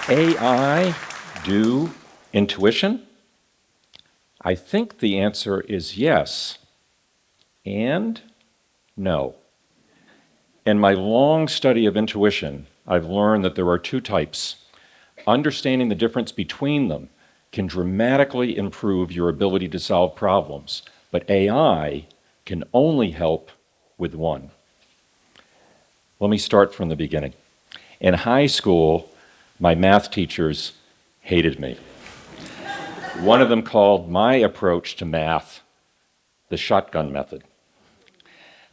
AI do intuition? I think the answer is yes and no. In my long study of intuition, I've learned that there are two types. Understanding the difference between them can dramatically improve your ability to solve problems, but AI can only help with one. Let me start from the beginning. In high school, my math teachers hated me. One of them called my approach to math the shotgun method.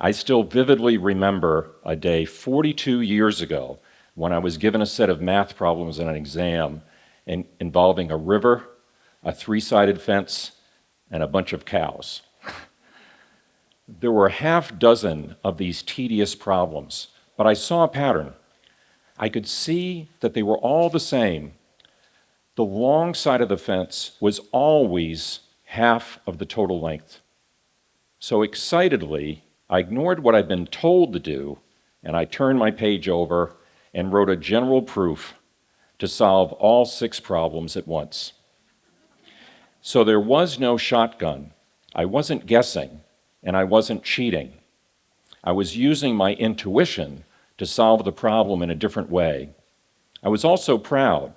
I still vividly remember a day 42 years ago when I was given a set of math problems in an exam involving a river, a three-sided fence, and a bunch of cows. There were a half dozen of these tedious problems, but I saw a pattern. I could see that they were all the same. The long side of the fence was always half of the total length. So excitedly, I ignored what I'd been told to do, and I turned my page over and wrote a general proof to solve all 6 problems at once. So there was no shotgun. I wasn't guessing, and I wasn't cheating. I was using my intuition to solve the problem in a different way. I was also proud.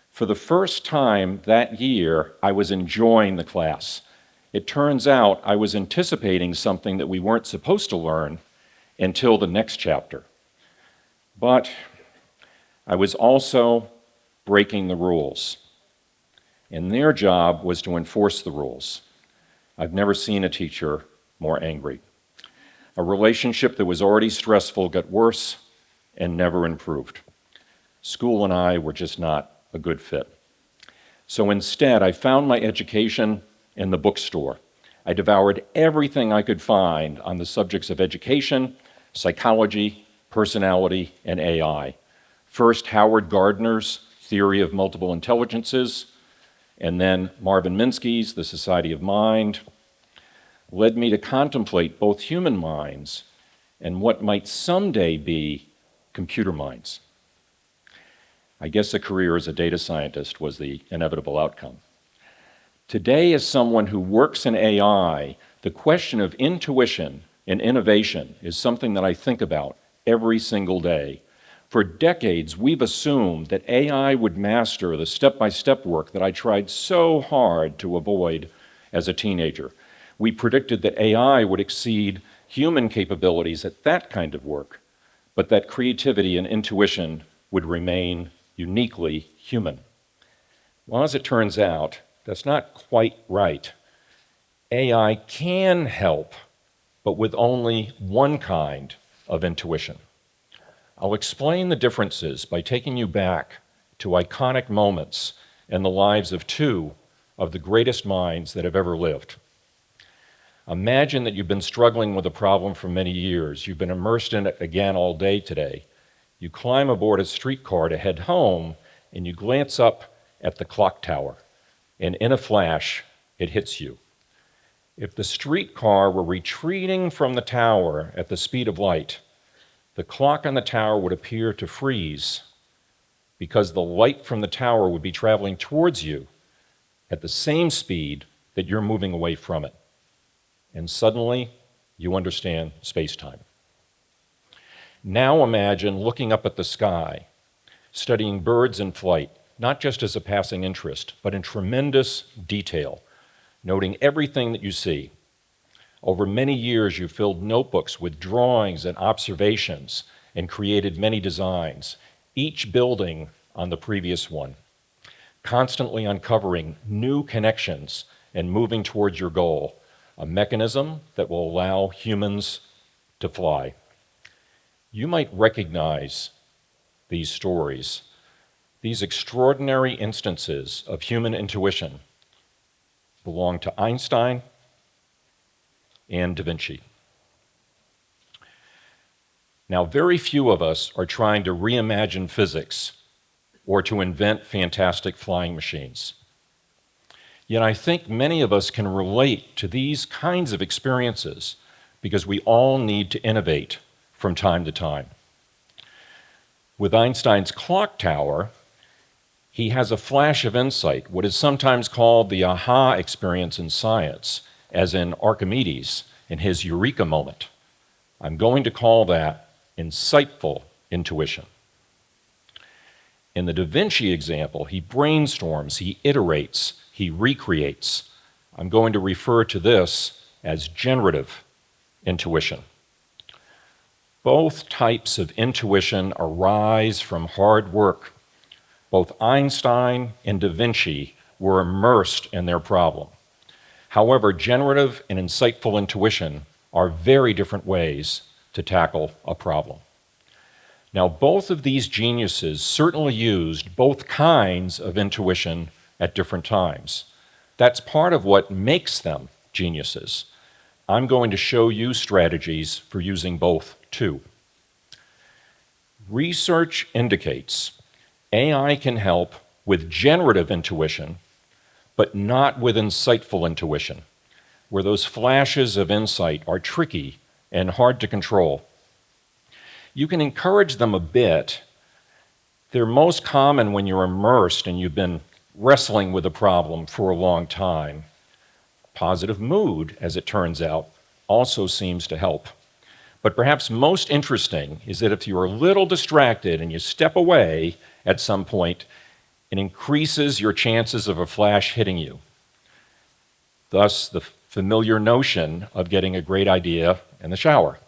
For the first time that year, I was enjoying the class. It turns out I was anticipating something that we weren't supposed to learn until the next chapter. But I was also breaking the rules. And their job was to enforce the rules. I've never seen a teacher more angry. A relationship that was already stressful got worse and never improved. School and I were just not a good fit. So instead, I found my education in the bookstore. I devoured everything I could find on the subjects of education, psychology, personality, and AI. First, Howard Gardner's Theory of Multiple Intelligences, and then Marvin Minsky's The Society of Mind, led me to contemplate both human minds and what might someday be computer minds. I guess a career as a data scientist was the inevitable outcome. Today, as someone who works in AI, the question of intuition and innovation is something that I think about every single day. For decades, we've assumed that AI would master the step-by-step work that I tried so hard to avoid as a teenager. We predicted that AI would exceed human capabilities at that kind of work, but that creativity and intuition would remain uniquely human. Well, as it turns out, that's not quite right. AI can help, but with only one kind of intuition. I'll explain the differences by taking you back to iconic moments in the lives of 2 of the greatest minds that have ever lived. Imagine that you've been struggling with a problem for many years. You've been immersed in it again all day today. You climb aboard a streetcar to head home, and you glance up at the clock tower, and in a flash, it hits you. If the streetcar were retreating from the tower at the speed of light, the clock on the tower would appear to freeze because the light from the tower would be traveling towards you at the same speed that you're moving away from it. And suddenly, you understand space-time. Now imagine looking up at the sky, studying birds in flight, not just as a passing interest, but in tremendous detail, noting everything that you see. Over many years, you filled notebooks with drawings and observations and created many designs, each building on the previous one, constantly uncovering new connections and moving towards your goal, a mechanism that will allow humans to fly. You might recognize these stories, these extraordinary instances of human intuition belong to Einstein and Da Vinci. Now, very few of us are trying to reimagine physics or to invent fantastic flying machines. Yet I think many of us can relate to these kinds of experiences because we all need to innovate from time to time. With Einstein's clock tower, He has a flash of insight, what is sometimes called the aha experience in science, as in Archimedes in his eureka moment. I'm going to call that insightful intuition. In the Da Vinci example, he brainstorms, he iterates, he recreates. I'm going to refer to this as generative intuition. Both types of intuition arise from hard work. Both Einstein and Da Vinci were immersed in their problem. However, generative and insightful intuition are very different ways to tackle a problem. Now, both of these geniuses certainly used both kinds of intuition at different times. That's part of what makes them geniuses. I'm going to show you strategies for using both too. Research indicates AI can help with generative intuition, but not with insightful intuition, where those flashes of insight are tricky and hard to control. You can encourage them a bit. They're most common when you're immersed and you've been wrestling with a problem for a long time. Positive mood, as it turns out, also seems to help. But perhaps most interesting is that if you're a little distracted and you step away at some point, it increases your chances of a flash hitting you. Thus, the familiar notion of getting a great idea in the shower.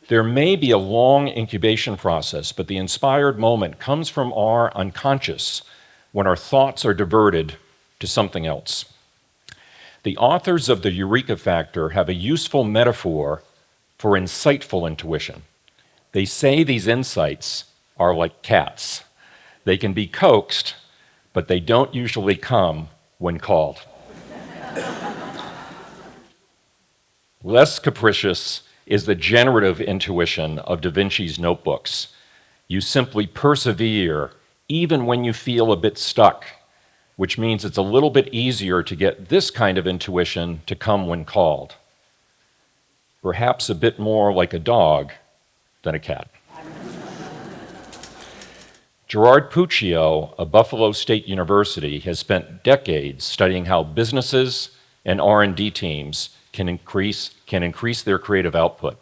There may be a long incubation process, but the inspired moment comes from our unconscious when our thoughts are diverted to something else. The authors of the Eureka Factor have a useful metaphor for insightful intuition. They say these insights are like cats. They can be coaxed, but they don't usually come when called. Less capricious is the generative intuition of Da Vinci's notebooks. You simply persevere even when you feel a bit stuck, which means it's a little bit easier to get this kind of intuition to come when called. Perhaps a bit more like a dog than a cat. Gerard Puccio of Buffalo State University has spent decades studying how businesses and R&D teams can increase their creative output.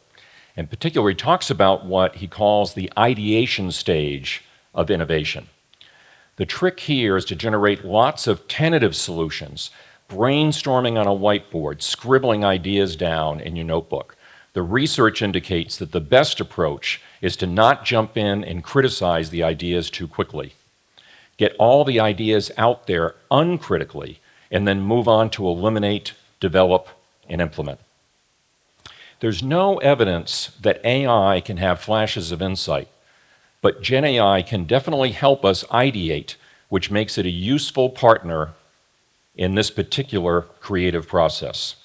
In particular, he talks about what he calls the ideation stage of innovation. The trick here is to generate lots of tentative solutions, brainstorming on a whiteboard, scribbling ideas down in your notebook. The research indicates that the best approach is to not jump in and criticize the ideas too quickly. Get all the ideas out there uncritically, and then move on to eliminate, develop, and implement. There's no evidence that AI can have flashes of insight, but Gen AI can definitely help us ideate, which makes it a useful partner in this particular creative process.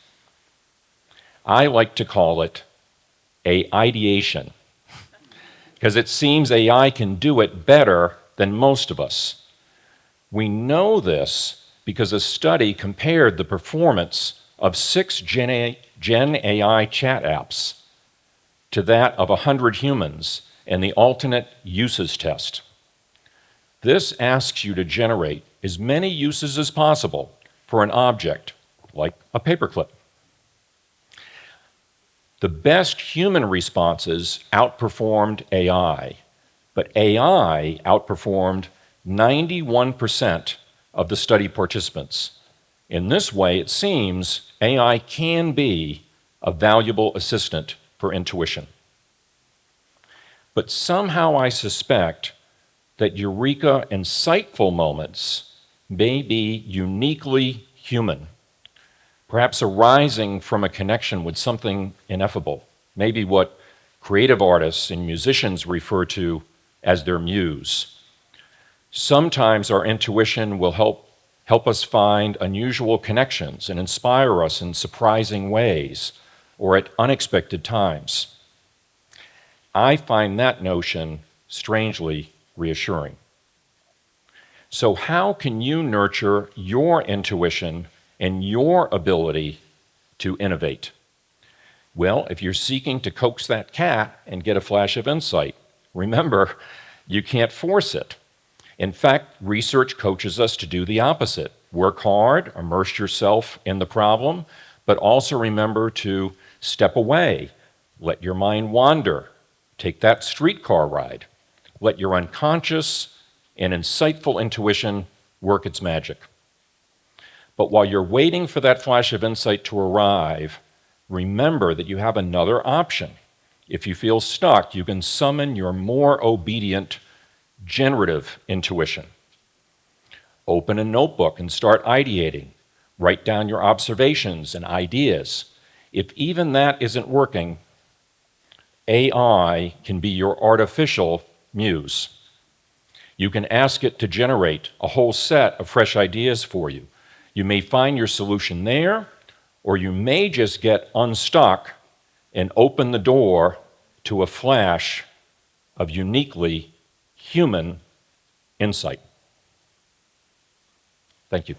I like to call it a ideation, because it seems AI can do it better than most of us. We know this because a study compared the performance of 6 Gen AI chat apps to that of 100 humans in the alternate uses test. This asks you to generate as many uses as possible for an object, like a paperclip. The best human responses outperformed AI, but AI outperformed 91% of the study participants. In this way, it seems AI can be a valuable assistant for intuition. But somehow I suspect that eureka insightful moments may be uniquely human, perhaps arising from a connection with something ineffable, maybe what creative artists and musicians refer to as their muse. Sometimes our intuition will help us find unusual connections and inspire us in surprising ways or at unexpected times. I find that notion strangely reassuring. So how can you nurture your intuition and your ability to innovate? Well, if you're seeking to coax that cat and get a flash of insight, remember, you can't force it. In fact, research coaches us to do the opposite. Work hard, immerse yourself in the problem, but also remember to step away, let your mind wander, take that streetcar ride, let your unconscious and insightful intuition work its magic. But while you're waiting for that flash of insight to arrive, remember that you have another option. If you feel stuck, you can summon your more obedient generative intuition. Open a notebook and start ideating. Write down your observations and ideas. If even that isn't working, AI can be your artificial muse. You can ask it to generate a whole set of fresh ideas for you. You may find your solution there, or you may just get unstuck and open the door to a flash of uniquely human insight. Thank you.